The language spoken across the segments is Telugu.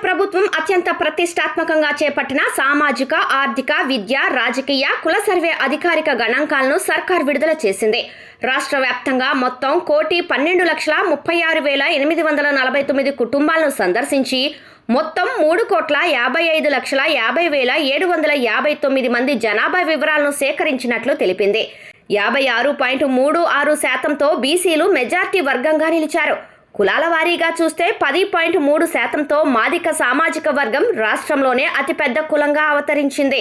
ప్రభుత్వం అత్యంత ప్రతిష్టాత్మకంగా చేపట్టిన సామాజిక, ఆర్థిక, విద్య, రాజకీయ, కుల సర్వే అధికారిక గణాంకాలను సర్కార్ విడుదల చేసింది. రాష్ట్ర వ్యాప్తంగా మొత్తం 1,12,36,849 కుటుంబాలను సందర్శించి మొత్తం 3,55,50,759 మంది జనాభా వివరాలను సేకరించినట్లు తెలిపింది. 56.36%తో బీసీలు మెజార్టీ వర్గంగా నిలిచారు. కులాల వారీగా చూస్తే 10.3%తో మాదిక సామాజిక వర్గం రాష్ట్రంలోనే అతిపెద్ద కులంగా అవతరించింది.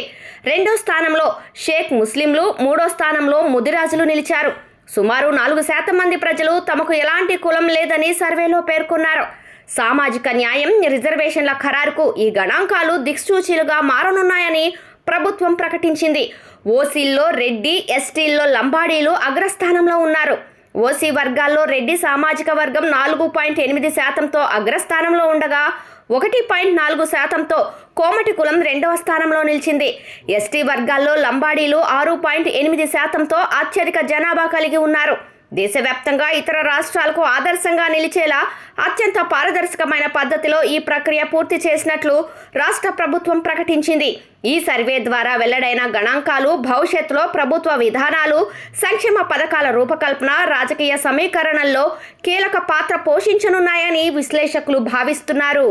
రెండో స్థానంలో షేక్ ముస్లింలు, మూడో స్థానంలో ముదిరాజులు నిలిచారు. సుమారు 4% మంది ప్రజలు తమకు ఎలాంటి కులం లేదని సర్వేలో పేర్కొన్నారు. సామాజిక న్యాయం, రిజర్వేషన్ల ఖరారుకు ఈ గణాంకాలు దిక్సూచీలుగా మారనున్నాయని ప్రభుత్వం ప్రకటించింది. ఓసీల్లో రెడ్డి, ఎస్టీల్లో లంబాడీలు అగ్రస్థానంలో ఉన్నారు. ఓసీ వర్గాల్లో రెడ్డి సామాజిక వర్గం 4.8%తో అగ్రస్థానంలో ఉండగా 1.4%తో కోమటి కులం రెండవ స్థానంలో నిలిచింది. ఎస్టీ వర్గాల్లో లంబాడీలు 6.8%తో అత్యధిక జనాభా కలిగి ఉన్నారు. దేశవ్యాప్తంగా ఇతర రాష్ట్రాలకు ఆదర్శంగా నిలిచేలా అత్యంత పారదర్శకమైన పద్ధతిలో ఈ ప్రక్రియ పూర్తి చేసినట్లు రాష్ట్ర ప్రభుత్వం ప్రకటించింది. ఈ సర్వే ద్వారా వెల్లడైన గణాంకాలు భవిష్యత్తులో ప్రభుత్వ విధానాలు, సంక్షేమ పథకాల రూపకల్పన, రాజకీయ సమీకరణల్లో కీలక పాత్ర పోషించనున్నాయని విశ్లేషకులు భావిస్తున్నారు.